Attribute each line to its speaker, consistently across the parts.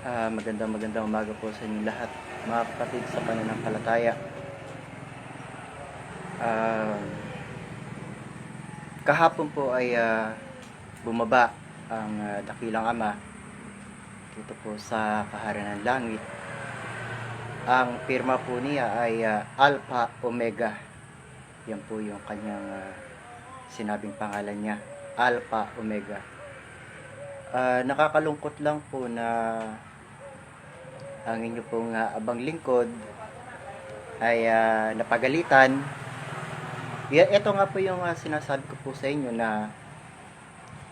Speaker 1: Magandang umaga po sa inyo lahat, mga kapatid sa pananampalataya. Ah, Kahapon po ay bumaba ang dakilang Ama dito po sa kaharian ng langit. Ang pirma po niya ay Alpha Omega. Yan po yung kanyang sinabing pangalan niya, Alpha Omega. Nakakalungkot lang po na ang inyo pong abang lingkod ay napagalitan. Ito nga po yung sinasabi ko po sa inyo na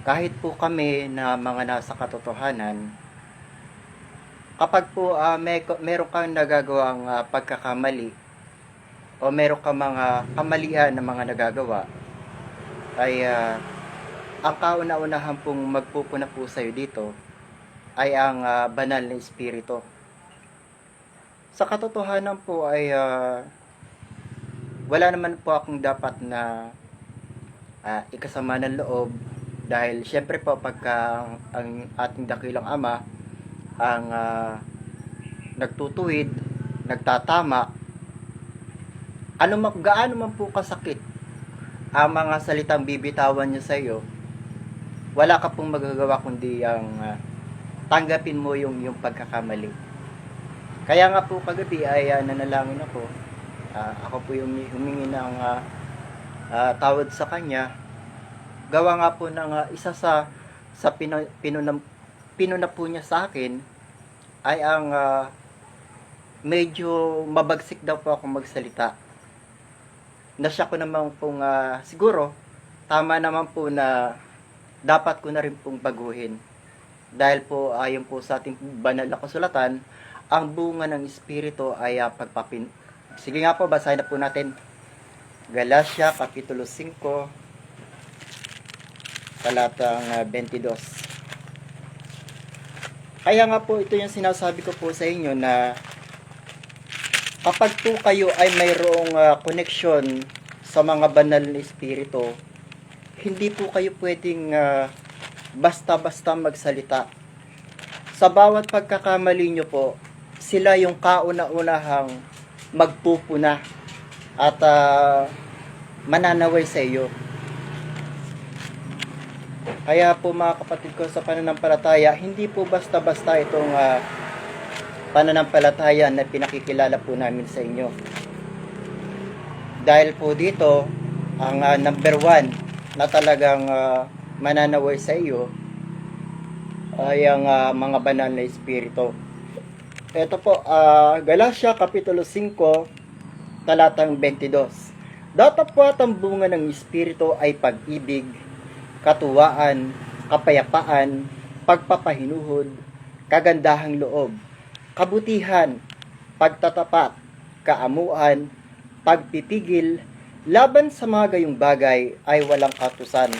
Speaker 1: kahit po kami na mga nasa katotohanan, kapag po meron kang nagagawang pagkakamali o meron kang mga kamalian na mga nagagawa, ay ang kauna-unahan pong magpupuna po sa iyo dito ay ang banal na espiritu. Sa katotohanan po ay wala naman po akong dapat na ikasama ng loob, dahil syempre po pagka ang ating dakilang Ama ang nagtutuwid, nagtatama, gaano man po kasakit ang mga salitang bibitawan niya sa iyo, wala ka pong magagawa kundi ang tanggapin mo yung pagkakamali. Kaya nga po kagabi ay nanalangin ako. Ako po yung humingi ng tawad sa kanya. Gawa nga po ng isa sa pinuna po niya sa akin ay ang medyo mabagsik daw po ako magsalita. Nasya ko naman pong siguro tama naman po na dapat ko na rin pong baguhin. Dahil po ayon po sa ating banal na kasulatan, ang bunga ng Espiritu ay Sige nga po, basahin na po natin. Galatia, Kapitulo 5, talatang 22. Kaya nga po, ito yung sinasabi ko po sa inyo na kapag po kayo ay mayroong koneksyon sa mga banal na Espiritu, hindi po kayo pwedeng basta-basta magsalita. Sa bawat pagkakamali nyo po, sila yung kauna-unahang magpupuna at mananaway sa iyo. Kaya po mga kapatid ko sa pananampalataya, hindi po basta-basta itong pananampalataya na pinakikilala po namin sa inyo. Dahil po dito, ang number one na talagang mananaway sa iyo ay ang mga banal na espiritu. Ito po, Galatia Kapitulo 5, talatang 22. Datapwat ang bunga ng Espiritu ay pag-ibig, katuwaan, kapayapaan, pagpapahinuhod, kagandahang loob, kabutihan, pagtatapat, kaamuan, pagpipigil, laban sa mga gayong bagay ay walang katusan.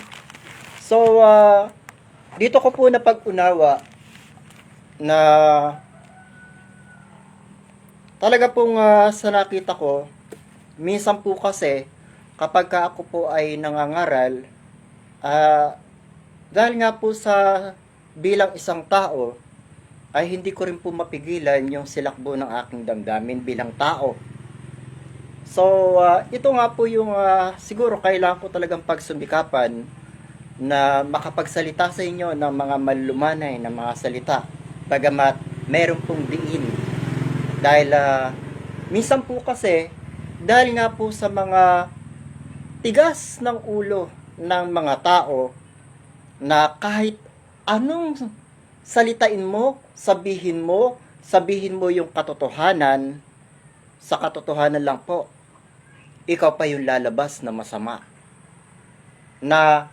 Speaker 1: So, dito ko po napag-unawa na talaga pong sa nakita ko, minsan po kasi kapag ako po ay nangangaral, dahil nga po sa bilang isang tao, ay hindi ko rin po mapigilan yung silakbo ng aking damdamin bilang tao. So, ito nga po yung siguro kailangan ko talagang pagsumikapan na makapagsalita sa inyo ng mga malulumanay na mga salita, bagamat meron pong diin. Dahil minsan po kasi, dahil nga po sa mga tigas ng ulo ng mga tao, na kahit anong salitain mo, sabihin mo yung katotohanan, sa katotohanan lang po, ikaw pa yung lalabas na masama. Na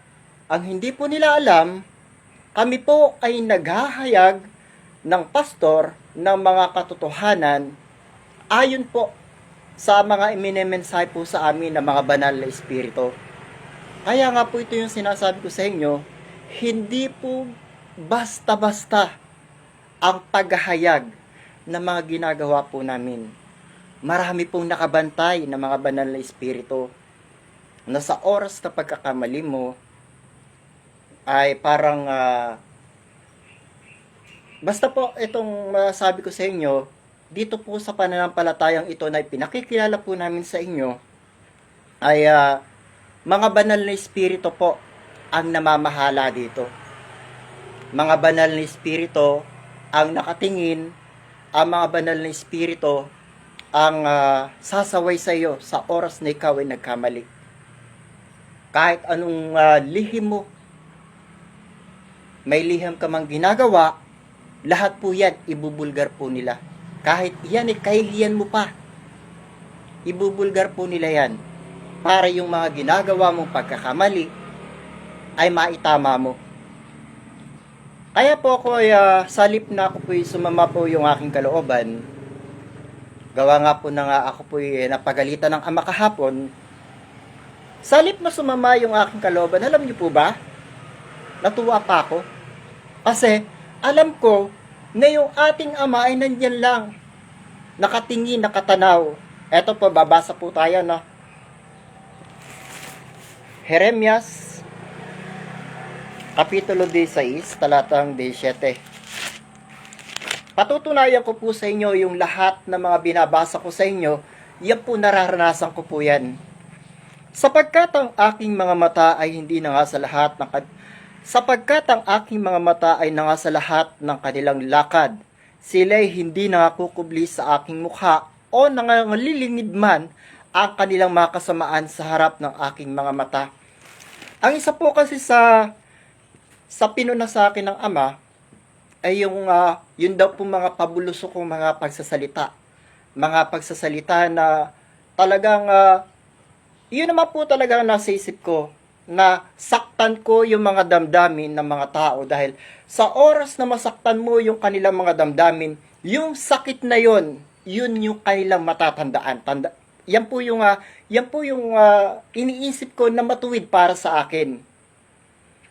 Speaker 1: ang hindi po nila alam, kami po ay naghahayag ng pastor ng mga katotohanan ayon po sa mga iminemensahe po sa amin ng mga banal na espiritu. Kaya nga po ito yung sinasabi ko sa inyo, hindi po basta-basta ang paghahayag ng mga ginagawa po namin. Marami pong nakabantay ng mga banal na espiritu na sa oras na pagkakamali mo ay parang Basta po itong masasabi ko sa inyo, dito po sa pananampalatayang ito na pinakikilala po namin sa inyo, ay mga banal na espiritu po ang namamahala dito. Mga banal na espiritu ang nakatingin, ang mga banal na espiritu ang sasaway sa iyo sa oras na ikaw ay nagkamali. Kahit anong lihim mo, may lihim ka mang ginagawa, lahat po yan, ibubulgar po nila. Kahit yan kahihiyan mo pa, ibubulgar po nila yan para yung mga ginagawa mong pagkakamali ay maitama mo. Kaya po ako ay salip na ako po sumama po yung aking kalooban. Gawa nga po na nga ako po napagalitan ng ama kahapon. Salip na sumama yung aking kalooban, alam niyo po ba? Natuwa pa ako. Kasi alam ko na yung ating ama ay nandyan lang. Nakatingin, nakatanaw. Eto po, babasa po tayo na. Jeremias, Kapitulo 16, talatang 17. Patutunayan ko po sa inyo yung lahat ng mga binabasa ko sa inyo, yan po nararanasan ko po yan. Sapagkat ang aking mga mata ay hindi na nga sa lahat ng sapagkat ang aking mga mata ay nanga sa lahat ng kanilang lakad. Sila'y hindi nakakukubli sa aking mukha o nangangalilingid man ang kanilang mga kasamaan sa harap ng aking mga mata. Ang isa po kasi sa pinuna sa akin ng ama ay yun daw po mga pabuluso kong mga pagsasalita. Mga pagsasalita na talagang yun naman po talaga nasa isip ko, na saktan ko yung mga damdamin ng mga tao dahil sa oras na masaktan mo yung kanilang mga damdamin, yung sakit na yun yung kanilang matatandaan. Yan po yung iniisip ko na matuwid para sa akin.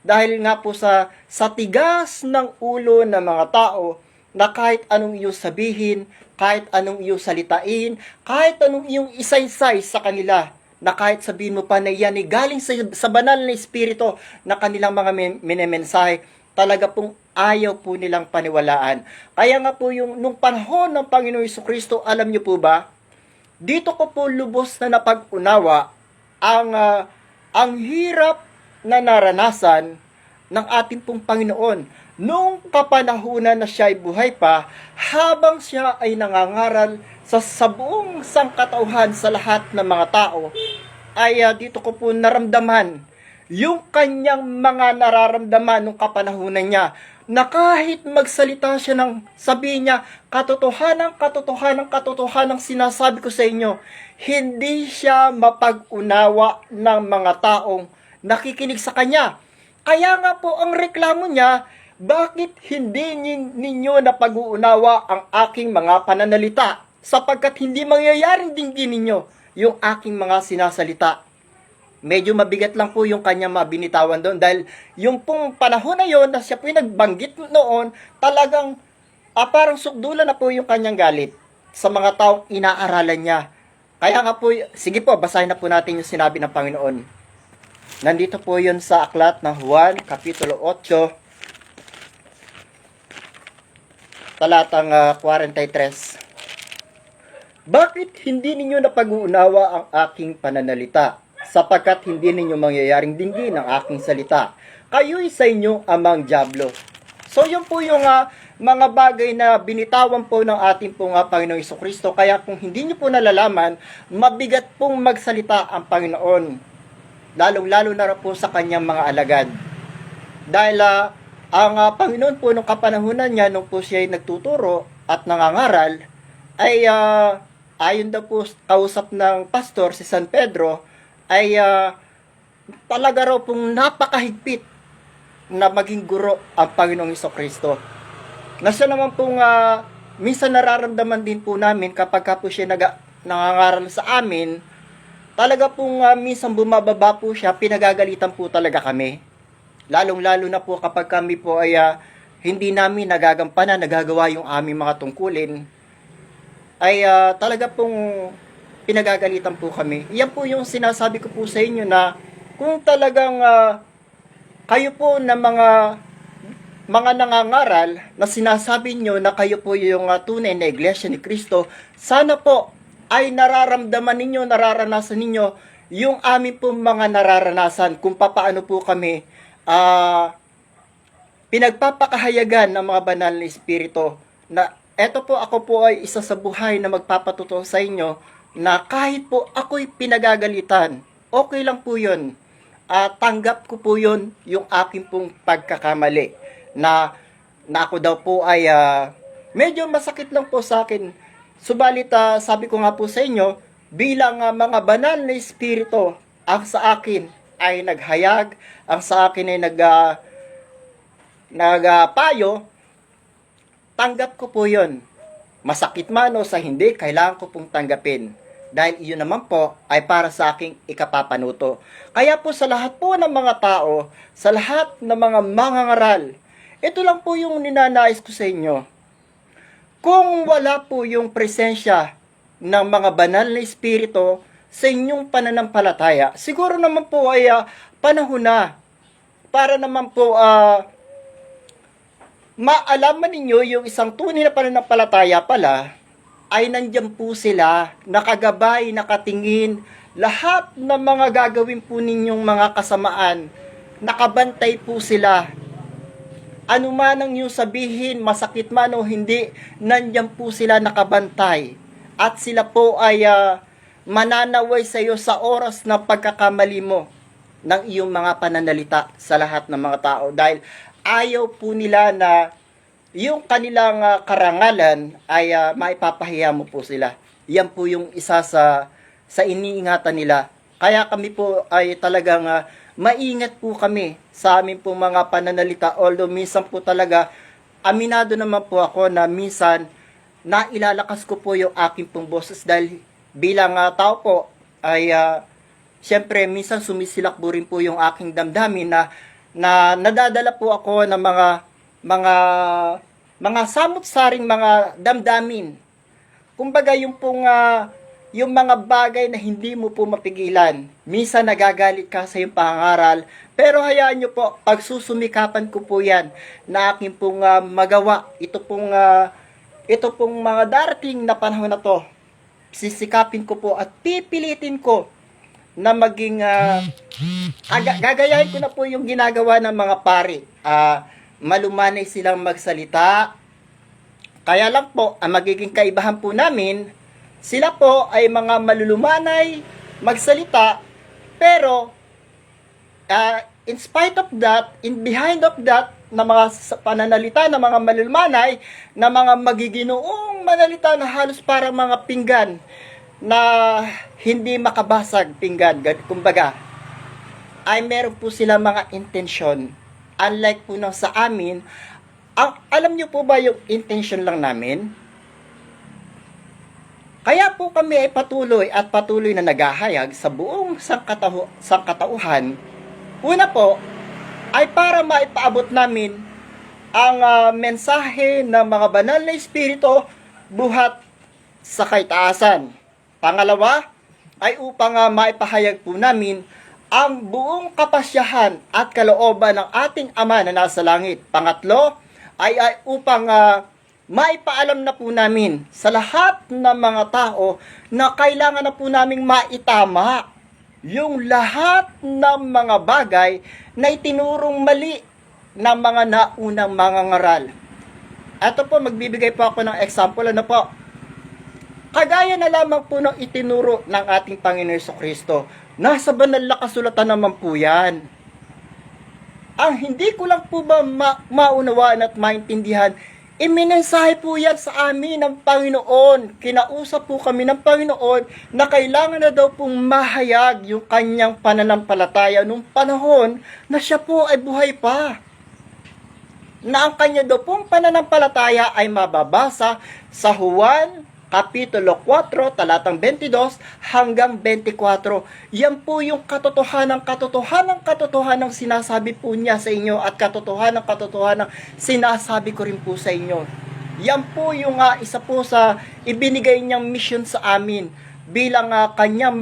Speaker 1: Dahil nga po sa tigas ng ulo ng mga tao na kahit anong iyong sabihin, kahit anong iyong salitain, kahit anong iyong isaysay sa kanila, na kahit sabihin mo pa na yan ay galing sa banal na espiritu na kanilang mga minemensahe, talaga pong ayaw po nilang paniwalaan. Kaya nga po nung panahon ng Panginoong Jesucristo, alam niyo po ba, dito ko po lubos na napag-unawa ang hirap na naranasan ng ating pong Panginoon nung kapanahunan na siya ay buhay pa, habang siya ay nangangaral sa buong sangkatauhan sa lahat ng mga tao, ay dito ko po naramdaman yung kanyang mga nararamdaman nung kapanahunan niya, na kahit magsalita siya ng sabihin niya, katotohanan sinasabi ko sa inyo, hindi siya mapag-unawa ng mga taong nakikinig sa kanya. Kaya nga po ang reklamo niya, bakit hindi ninyo napag-uunawa ang aking mga pananalita? Sapagkat hindi mangyayaring dinggin ninyo yung aking mga sinasalita. Medyo mabigat lang po yung kanyang mabinitawan doon dahil yung pong panahon na yon na siya po yung nagbanggit noon, talagang parang sukdulan na po yung kanyang galit sa mga taong inaaralan niya. Kaya nga po, sige po, basahin na po natin yung sinabi ng Panginoon. Nandito po yun sa aklat ng Juan, Kapitulo 8, talatang 43. Bakit hindi ninyo napag-uunawa ang aking pananalita? Sapagkat hindi ninyo mangyayaring dinggin ang aking salita. Kayo'y sa inyong amang dyablo. So yun po yung mga bagay na binitawan po ng ating pong Panginoong Jesucristo. Kaya kung hindi nyo po nalalaman, mabigat pong magsalita ang Panginoon. Lalong-lalo na po sa kanyang mga alagad. Dahil ang Panginoon po nung kapanahunan niya, nung po siya ay nagtuturo at nangangaral, ay ayon daw po kausap ng pastor si San Pedro, ay talaga raw pong napakahigpit na maging guro ang Panginoong Jesucristo. Na siya naman pong minsan nararamdaman din po namin kapag po siya nangangaral sa amin, talaga pong minsan bumababa po siya, pinagagalitan po talaga kami. Lalong-lalo na po kapag kami po ay hindi namin nagagampanan, nagagawa yung aming mga tungkulin, ay talaga pong pinagagalitan po kami. Yan po yung sinasabi ko po sa inyo na kung talagang kayo po na mga mga nangangaral na sinasabi nyo na kayo po yung tunay na iglesia ni Kristo, sana po ay nararamdaman ninyo, nararanasan ninyo yung amin po mga nararanasan kung papaano po kami pinagpapakahayagan ng mga banal na espiritu. Na eto po, ako po ay isa sa buhay na magpapatuto sa inyo na kahit po ako'y pinagagalitan, okay lang po yun. Tanggap ko po yun, yung aking pong pagkakamali. Na ako daw po ay medyo masakit lang po sa akin. Subalit sabi ko nga po sa inyo, bilang mga banal na espiritu, ang sa akin ay naghayag, ang sa akin ay nagpayo, tanggap ko po yun. Masakit man o sa hindi, kailangan ko pong tanggapin. Dahil iyon naman po ay para sa aking ikapapanuto. Kaya po sa lahat po ng mga tao, sa lahat ng mga mangangaral, ito lang po yung ninanais ko sa inyo. Kung wala po yung presensya ng mga banal na espiritu sa inyong pananampalataya, siguro naman po ay panahon na para naman po maalaman ninyo yung isang tunay na pananampalataya pala ay nandyan po sila, nakagabay, nakatingin, lahat ng mga gagawin po ninyong mga kasamaan, nakabantay po sila. Ano man ang iyong sabihin, masakit man o hindi, nandyan po sila nakabantay. At sila po ay mananaway sa iyo sa oras ng pagkakamali mo ng iyong mga pananalita sa lahat ng mga tao. Dahil ayaw po nila na yung kanilang karangalan ay maipapahiya mo po sila. Yan po yung isa sa iniingatan nila. Kaya kami po ay talagang maingat po kami sa amin po mga pananalita. Although minsan po talaga, aminado naman po ako na minsan nailalakas ko po yung aking pong boses dahil bilang tao po ay siyempre minsan sumisilakbo rin po yung aking damdamin na nadadala po ako ng mga samot-saring mga damdamin. Kumbaga yung pong yung mga bagay na hindi mo po mapigilan. Minsan nagagalit ka sa iyong pangaral, pero hayaan nyo po, pagsusumikapan ko po yan na aking pong magawa. Ito pong mga darating na panahon na to, sisikapin ko po at pipilitin ko na maging gagayahin ko na po yung ginagawa ng mga pari. Malumanay silang magsalita. Kaya lang po, ang magiging kaibahan po namin, sila po ay mga malulumanay magsalita, pero in spite of that, in behind of that, na mga pananalita ng mga malulumanay, na mga magiginoong manalita na halos para mga pinggan na hindi makabasag pinggan. Kumbaga, ay meron po sila mga intensyon. Unlike po nang sa amin, alam nyo po ba yung intention lang namin? Kaya po kami ay patuloy na naghahayag sa buong sangkatauhan. Una po, ay para maipaabot namin ang mensahe ng mga banal na espiritu buhat sa kaitaasan. Pangalawa, ay upang maipahayag po namin ang buong kapasyahan at kalooban ng ating Ama na nasa langit. Pangatlo, ay upang maipaalam na po namin sa lahat ng mga tao na kailangan na po naming maitama yung lahat ng mga bagay na itinurong mali ng mga naunang mga ngaral. Ito po, magbibigay po ako ng example. Ano po? Kagaya na lamang po ng itinuro ng ating Panginoon Jesucristo. Nasa banal na kasulatan naman po yan. Ang hindi ko lang po ba maunawaan at maintindihan, iminensahe po yan sa amin ng Panginoon. Kinausap po kami ng Panginoon na kailangan na daw pong mahayag yung kanyang pananampalataya nung panahon na siya po ay buhay pa. Na ang kanya daw pong pananampalataya ay mababasa sa Juan Kapitulo 4, talatang 22 hanggang 24. Yan po yung katotohanan sinasabi po niya sa inyo at katotohanan sinasabi ko rin po sa inyo. Yan po yung isa po sa ibinigay niyang mission sa amin bilang kanyang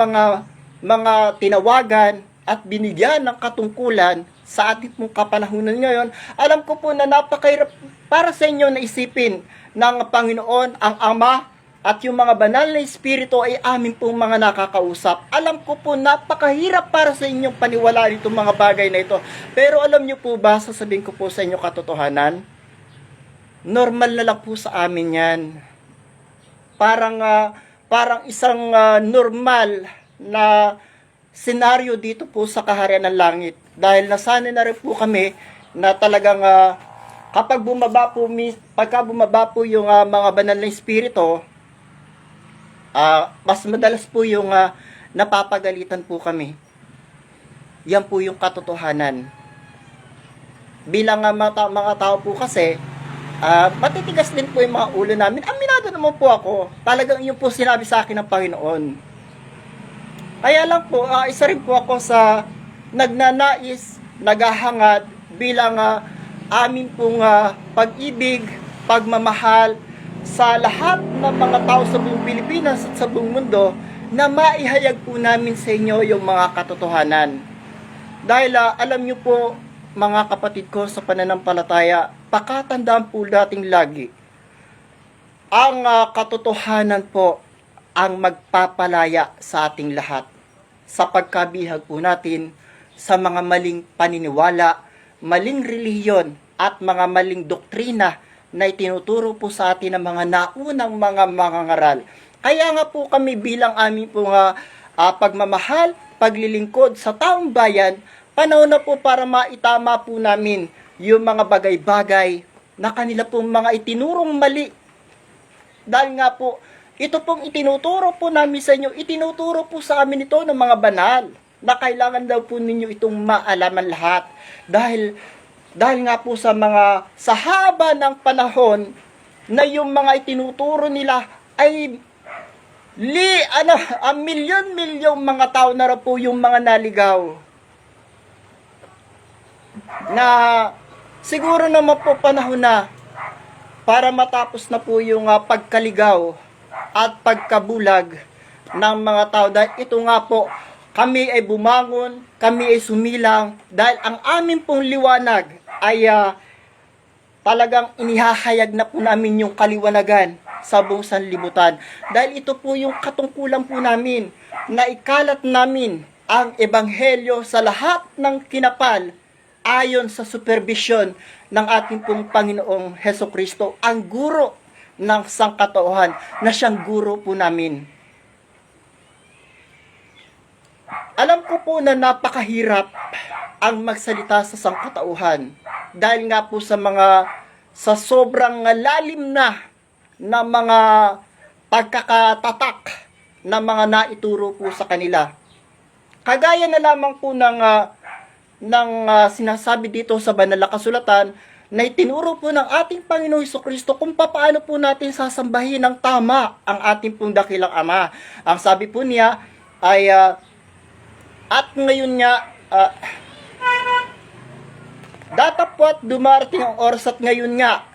Speaker 1: mga tinawagan at binigyan ng katungkulan sa ating pong kapanahunan ngayon, alam ko po na napakahirap para sa inyo na isipin ng Panginoon, ang Ama, at yung mga banal na espiritu ay amin pong mga nakakausap. Alam ko po, napakahirap para sa inyong paniwalaan itong mga bagay na ito. Pero alam nyo po ba, sasabihin ko po sa inyo katotohanan, normal na lang po sa amin yan. Parang isang normal na senaryo dito po sa kaharian ng langit. Dahil nasanay na rin po kami na talagang pagka bumaba po yung mga banal na espiritu, mas madalas po yung napapagalitan po kami. Yan po yung katotohanan. Bilang mga tao po kasi, matitigas din po yung mga ulo namin. Aminado naman po ako. Talagang yun po sinabi sa akin ng Panginoon. Kaya lang po, isa rin po ako sa nagnanais, naghahangad bilang amin pong pag-ibig, pagmamahal sa lahat ng mga tao sa buong Pilipinas at sa buong mundo, na maihayag po namin sa inyo yung mga katotohanan. Dahil alam nyo po, mga kapatid ko sa pananampalataya, pakatandaan po nating lagi, ang katotohanan po ang magpapalaya sa ating lahat sa pagkabihag po natin sa mga maling paniniwala, maling relihiyon at mga maling doktrina na itinuturo po sa atin ng mga naunang mga mangangaral. Kaya nga po kami bilang amin po pagmamahal, paglilingkod sa taong bayan, panahon na po para maitama po namin yung mga bagay-bagay na kanila pong mga itinurong mali. Dahil nga po, ito pong itinuturo po namin sa inyo, itinuturo po sa amin ito ng mga banal, na kailangan daw po ninyo itong maalaman lahat. Dahil nga po sa haba ng panahon na yung mga itinuturo nila ay milyon-milyong mga tao na po yung mga naligaw. Na siguro naman po panahon na para matapos na po yung pagkaligaw at pagkabulag ng mga tao. Dahil ito nga po, kami ay bumangon, kami ay sumilang, dahil ang amin pong liwanag ay talagang inihahayag na po namin yung kaliwanagan sa buong sanlibutan. Dahil ito po yung katungkulan po namin, na ikalat namin ang ebanghelyo sa lahat ng kinapal ayon sa supervision ng ating pong Panginoong Hesukristo, ang guro ng sangkatauhan, na siyang guro po namin. Alam ko po na napakahirap ang magsalita sa sangkatauhan, dahil nga po sa sobrang lalim na mga pagkakatatak na mga naituro po sa kanila. Kagaya na lamang po ng sinasabi dito sa banal na kasulatan, na itinuro po ng ating Panginoong Hesukristo kung paano po natin sasambahin ng tama ang ating pong dakilang Ama. Ang sabi po niya ay, at ngayon nga, datapwat dumarating ang oras at ngayon nga,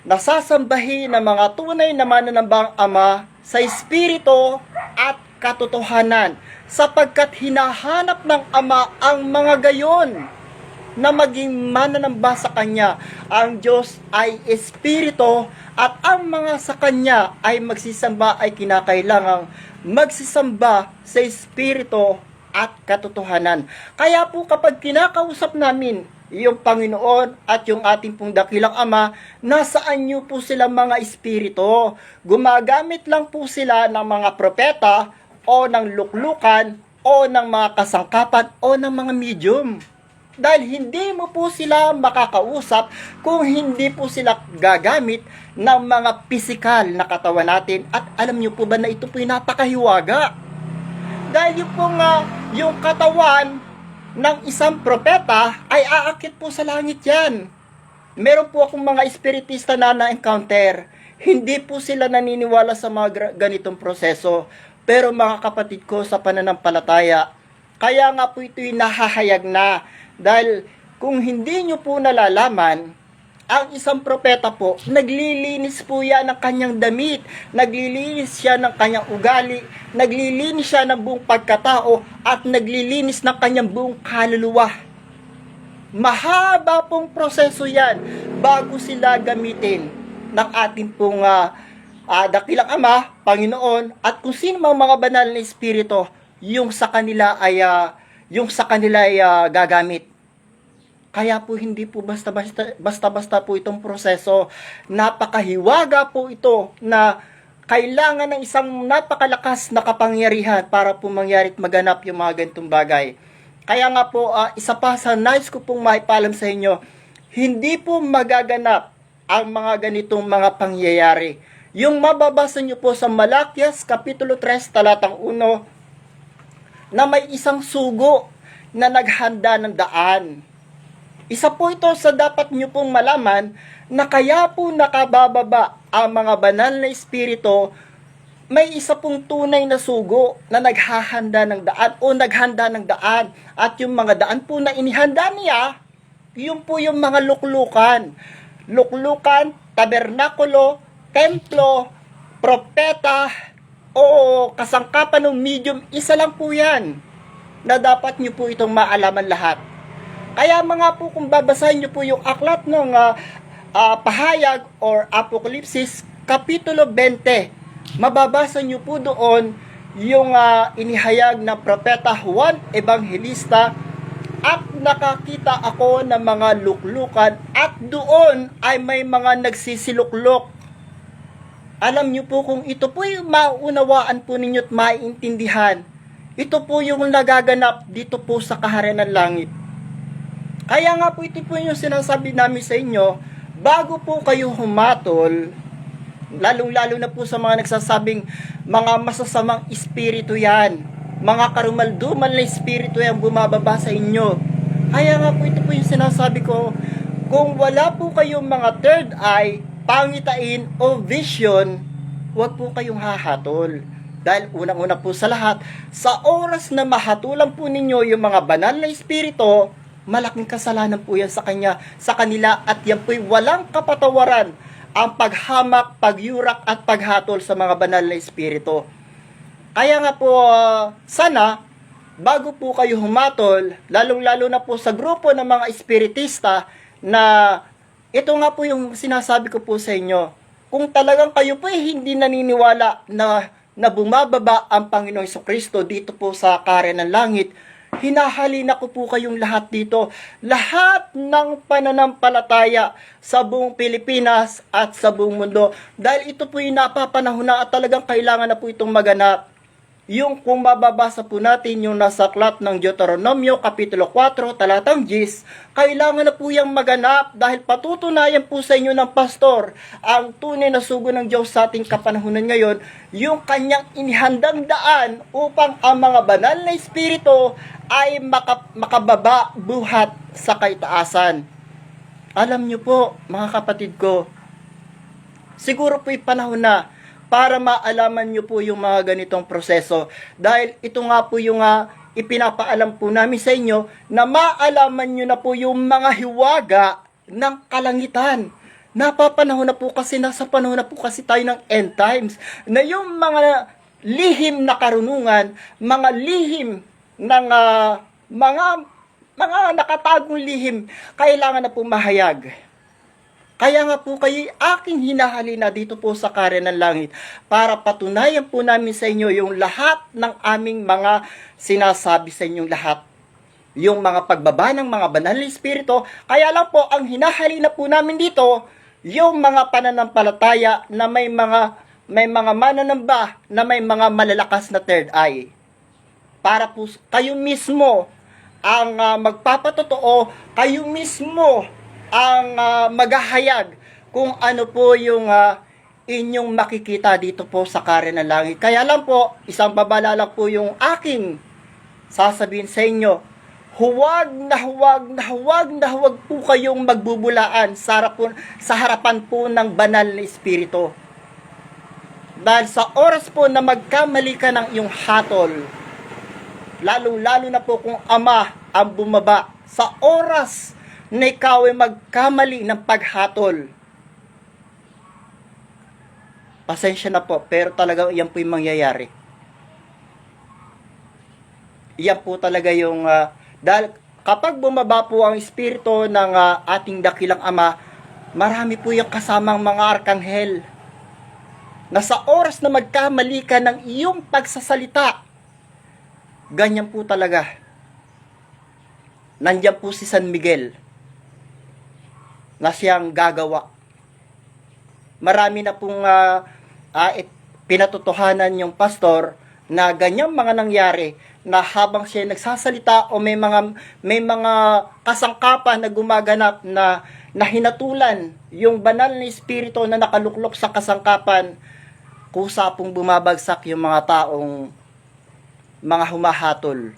Speaker 1: nasasambahin ng mga tunay na mananambang Ama sa Espiritu at katotohanan, sapagkat hinahanap ng Ama ang mga gayon na maging mananamba sa Kanya. Ang Diyos ay Espiritu, at ang mga sa Kanya ay magsisamba ay kinakailangang magsisamba sa Espiritu at katotohanan. Kaya po kapag kinakausap namin yung Panginoon at yung ating pong dakilang Ama, nasaan nyo po sila mga espiritu? Gumagamit lang po sila ng mga propeta o ng luklukan o ng mga kasangkapan o ng mga medium. Dahil hindi mo po sila makakausap kung hindi po sila gagamit ng mga pisikal na katawan natin. At alam nyo po ba na ito po yung napakahiwaga? Dahil yung katawan ng isang propeta ay aakit po sa langit yan. Meron po akong mga espiritista na na-encounter. Hindi po sila naniniwala sa mga ganitong proseso. Pero mga kapatid ko sa pananampalataya, kaya nga po ito'y nahahayag na. Dahil kung hindi nyo po nalalaman, ang isang propeta po, naglilinis po yan ng kanyang damit, naglilinis siya ng kanyang ugali, naglilinis siya ng buong pagkatao, at naglilinis ng kanyang buong kaluluwa. Mahaba pong proseso yan bago sila gamitin ng ating pong dakilang Ama, Panginoon, at kung sino mang mga banal na espiritu yung sa kanila ay gagamit. Kaya po hindi po basta-basta po itong proseso. Napakahiwaga po ito na kailangan ng isang napakalakas na kapangyarihan para po mangyari at maganap yung mga ganitong bagay. Kaya nga po, isa pa sa nais ko pong maipalam sa inyo, hindi po magaganap ang mga ganitong mga pangyayari. Yung mababasa nyo po sa Malakias Kapitulo 3, talatang 1, na may isang sugo na naghanda ng daan. Isa po ito sa dapat nyo pong malaman na kaya po nakabababa ang mga banal na espiritu, may isa pong tunay na sugo na naghahanda ng daan o naghanda ng daan. At yung mga daan po na inihanda niya, yun po yung mga luklukan. Luklukan, tabernakulo, templo, propeta, o kasangkapan ng medium, isa lang po yan na dapat nyo po itong maalaman lahat. Kaya mga po, kung babasahin nyo po yung aklat ng Pahayag or Apokalipsis, Kapitulo 20, mababasa nyo po doon yung inihayag ng Propeta Juan Evangelista, at nakakita ako ng mga luklukan at doon ay may mga nagsisiluklok. Alam nyo po, kung ito po yung maunawaan po ninyo at maiintindihan, ito po yung nagaganap dito po sa kaharian ng langit. Kaya nga po ito po yung sinasabi namin sa inyo, bago po kayo humatol, lalong-lalo na po sa mga nagsasabing mga masasamang espiritu yan, mga karumaldumal na espiritu yan bumababa sa inyo. Kaya nga po ito po yung sinasabi ko, kung wala po kayong mga third eye, pangitain o vision, huwag po kayong hahatol. Dahil unang-una po sa lahat, sa oras na mahatulan po ninyo yung mga banal na espiritu, malaking kasalanan po yan sa kanila, at yan po'y walang kapatawaran ang paghamak, pagyurak at paghatol sa mga banal na espiritu. Kaya nga po, sana, bago po kayo humatol, lalong-lalo na po sa grupo ng mga espiritista, na ito nga po yung sinasabi ko po sa inyo, kung talagang kayo po hindi naniniwala na bumababa ang Panginoong Jesucristo dito po sa kaharian ng langit, hinahalina ko po kayong lahat dito, lahat ng pananampalataya sa buong Pilipinas at sa buong mundo, dahil ito po yung napapanahon na at talagang kailangan na po itong maganap. Yung kung mababasa po natin yung nasa aklat ng Deuteronomio Kapitulo 4, talatang 10, kailangan na po yung maganap dahil patutunayan po sa inyo ng pastor ang tunay na sugo ng Diyos sa ating kapanahunan ngayon, yung kanyang inihandang daan upang ang mga banal na espiritu ay makababa buhat sa kaitaasan. Alam nyo po, mga kapatid ko, siguro po'y panahon na para maalaman nyo po yung mga ganitong proseso. Dahil ito nga po yung ipinapaalam po namin sa inyo na maalaman nyo na po yung mga hiwaga ng kalangitan. Napapanahon na po kasi, nasa panahon na po kasi tayo ng end times, na yung mga lihim na karunungan, mga lihim ng mga nakatagong lihim, kailangan na po mahayag. Kaya nga po kayo aking hinahalina dito po sa kaharian ng langit para patunayan po namin sa inyo yung lahat ng aming mga sinasabi sa inyong lahat. Yung mga pagbaba ng mga banal na espiritu, kaya lang po ang hinahalina po namin dito, yung mga pananampalataya na may mga mananamba na may mga malalakas na third eye. Para po kayo mismo ang magpapatotoo, kayo mismo ang maghahayag kung ano po yung inyong makikita dito po sa kaharian ng langit. Kaya lang po, isang babala lang po yung aking sasabihin sa inyo, huwag po kayong magbubulaan sa harapan po ng banal na espiritu. Dahil sa oras po na magkamali ka ng iyong hatol, lalo na po kung Ama ang bumaba, sa oras na ikaw ay magkamali ng paghatol, pasensya na po, pero talagang iyan po yung mangyayari. Iyan po talaga yung, dahil Kapag bumaba po ang espiritu ng ating dakilang Ama, marami po yung kasamang mga arkanghel na sa oras na magkamali ka ng iyong pagsasalita, ganyan po talaga. Nandiyan po si San Miguel na siyang gagawa. Marami na pong pinatotohanan yung pastor na ganyang mga nangyari na habang siya nagsasalita o may mga kasangkapan na gumaganap na hinatulan yung banal na espiritu na nakaluklok sa kasangkapan, kusa pong bumabagsak yung mga taong mga humahatol.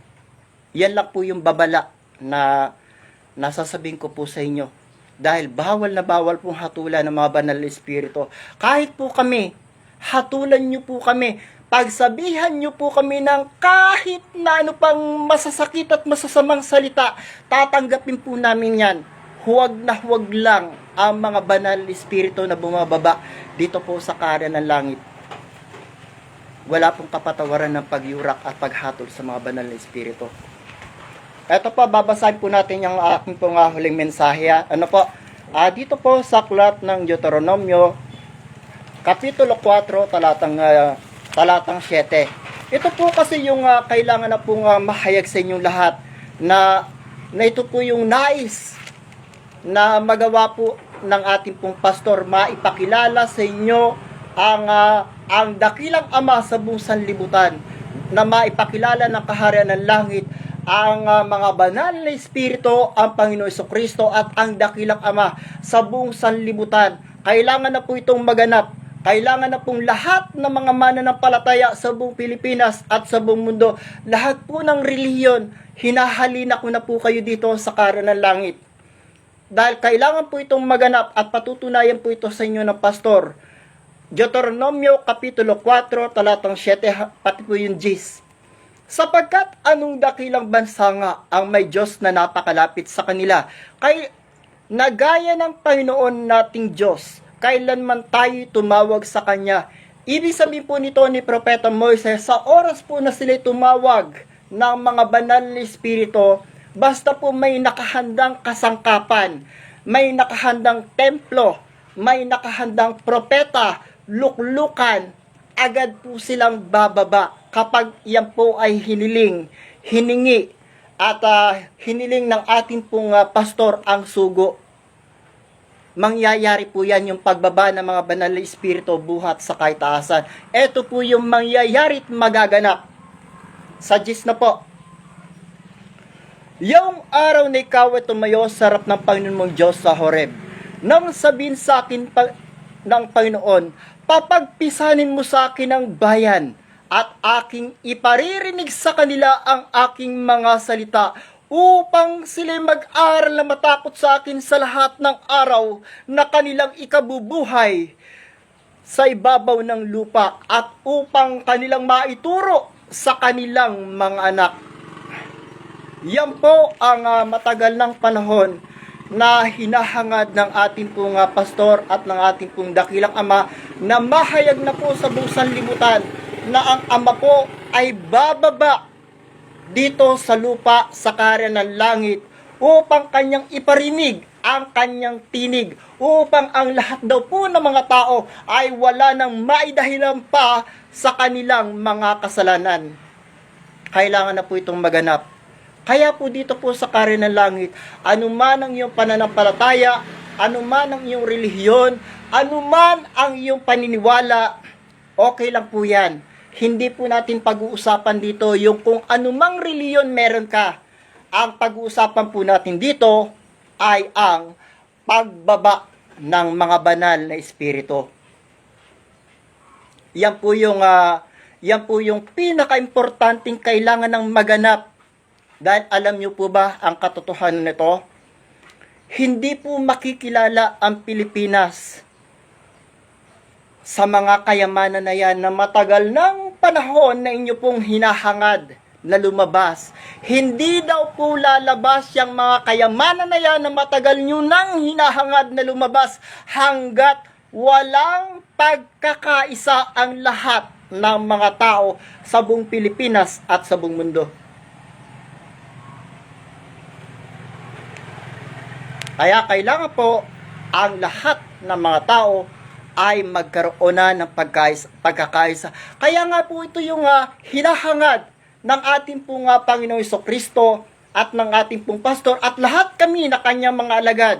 Speaker 1: Yan lang po yung babala na nasasabihin ko po sa inyo. Dahil bawal na bawal pong hatulan ng mga banal na espiritu. Kahit po kami, hatulan nyo po kami, pagsabihan nyo po kami ng kahit na ano pang masasakit at masasamang salita, tatanggapin po namin yan. Huwag na huwag lang ang mga banal na espiritu na bumababa dito po sa karya ng langit. Wala pong kapatawaran ng pagyurak at paghatol sa mga banal na espiritu. Ito po, babasahin po natin yung aking pong huling mensahe. Ano po? Dito po sa aklat ng Deuteronomio, Kapitulo 4, talatang 7. Ito po kasi yung kailangan na pong mahayag sa inyong lahat na ito po yung nais na magawa po ng ating pong pastor, maipakilala sa inyo ang dakilang Ama sa buong sanlibutan, na maipakilala ng kaharian ng langit ang mga banal na espiritu, ang Panginoon Jesucristo at ang dakilang Ama sa buong sanlibutan. Kailangan na po itong maganap. Kailangan na pong lahat ng mga mananampalataya sa buong Pilipinas at sa buong mundo, lahat po ng relihiyon, hinahalina ko na po kayo dito sa karya ng langit. Dahil kailangan po itong maganap at patutunayan po ito sa inyo ng pastor. Deuteronomio Kapitulo 4, talatang 7, pati po yung Gis. Sapagkat anong dakilang bansa nga ang may Diyos na napakalapit sa kanila, kay nagaya ng Panginoon nating Diyos, kailanman tayo tumawag sa Kanya. Ibig sabihin po nito ni Propeta Moises, sa oras po na sila tumawag ng mga banal na espiritu, basta po may nakahandang kasangkapan, may nakahandang templo, may nakahandang propeta, luklukan, agad po silang bababa kapag yan po ay hiningi at hiniling ng ating pong pastor ang sugo. Mangyayari po yan yung pagbaba ng mga banal na espiritu buhat sa kaitaasan. Ito po yung mangyayari at magaganap. Sa Gis na po. Yung araw na ikaw ay tumayo sa harap ng Panginoon mong Diyos sa Horeb, nang sabihin sa akin ng Panginoon, papagpisanin mo sa akin ang bayan at aking iparirinig sa kanila ang aking mga salita upang sila mag-aral na matakot sa akin sa lahat ng araw na kanilang ikabubuhay sa ibabaw ng lupa at upang kanilang maituro sa kanilang mga anak. Yan po ang matagal ng panahon na hinahangad ng ating pong pastor at ng ating pong dakilang Ama na mahayag na po sa buong sanlibutan na ang Ama po ay bababa dito sa lupa sa karya ng langit upang kanyang iparinig ang kanyang tinig, upang ang lahat daw po ng mga tao ay wala nang maidahilan pa sa kanilang mga kasalanan. Kailangan na po itong maganap. Kaya po dito po sa karya ng langit, anuman ang iyong pananampalataya, anuman ang iyong relihiyon, anuman ang iyong paniniwala, okay lang po yan. Hindi po natin pag-uusapan dito yung kung anumang reliyon meron ka. Ang pag-uusapan po natin dito ay ang pagbaba ng mga banal na espiritu. Yan po yung pinaka-importanting kailangan ng maganap. Dahil alam niyo po ba ang katotohanan nito? Hindi po makikilala ang Pilipinas sa mga kayamanan na yan na matagal ng panahon na inyo pong hinahangad na lumabas. Hindi daw po lalabas yung mga kayamanan na yan na matagal nyo nang hinahangad na lumabas hanggat walang pagkakaisa ang lahat ng mga tao sa buong Pilipinas at sa buong mundo. Kaya kailangan po ang lahat ng mga tao ay magkaroon na ng pagkakaisa. Kaya nga po ito yung hinahangad ng ating pong Panginoong Jesucristo at ng ating pong pastor at lahat kami na kanyang mga alagad.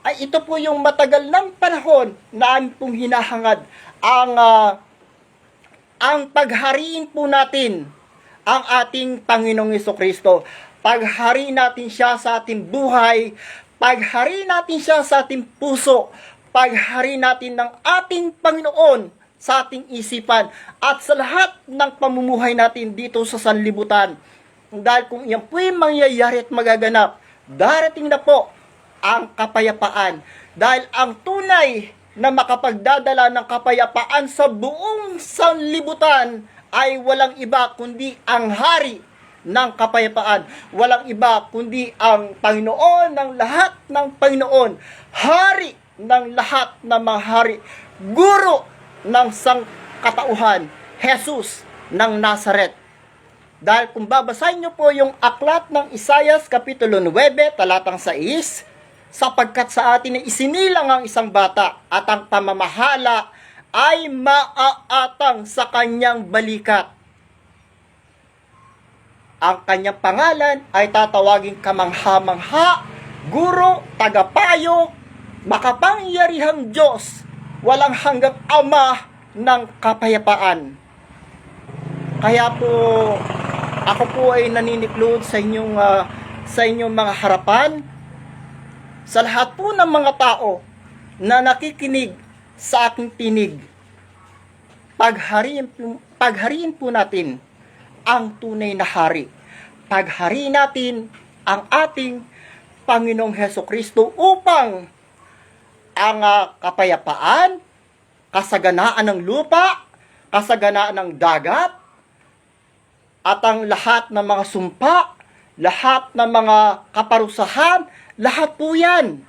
Speaker 1: Ay ito po yung matagal ng panahon na aming pong hinahangad ang paghariin po natin ang ating Panginoong Jesucristo. Paghariin natin siya sa ating buhay, paghariin natin siya sa ating puso, paghariin natin ng ating Panginoon sa ating isipan at sa lahat ng pamumuhay natin dito sa sanlibutan. Dahil kung yan po'y mangyayari at magaganap, darating na po ang kapayapaan. Dahil ang tunay na makapagdadala ng kapayapaan sa buong sanlibutan ay walang iba kundi ang hari ng kapayapaan. Walang iba kundi ang Panginoon ng lahat ng Panginoon. Hari ng lahat ng mga hari. Guro ng sangkatauhan. Jesus ng Nazaret. Dahil kung babasahin nyo po yung aklat ng Isaias Kapitulo 9, talatang 6, sapagkat sa atin ay isinilang ang isang bata at ang pamamahala ay maaatang sa kanyang balikat. Ang kanyang pangalan ay tatawaging kamangha-mangha, guro, tagapayo, makapangyarihang Diyos, walang hanggang ama ng kapayapaan. Kaya po, ako po ay naniniklod sa inyong mga harapan, sa lahat po ng mga tao na nakikinig sa aking tinig. Paghariin po natin ang tunay na hari. Paghariin natin ang ating Panginoong Hesukristo upang ang kapayapaan, kasaganaan ng lupa, kasaganaan ng dagat, at ang lahat ng mga sumpa, lahat ng mga kaparusahan, lahat po yan.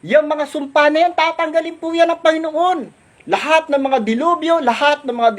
Speaker 1: Yung mga sumpa na yan, tatanggalin po yan ng Panginoon. Lahat ng mga dilubyo, lahat ng mga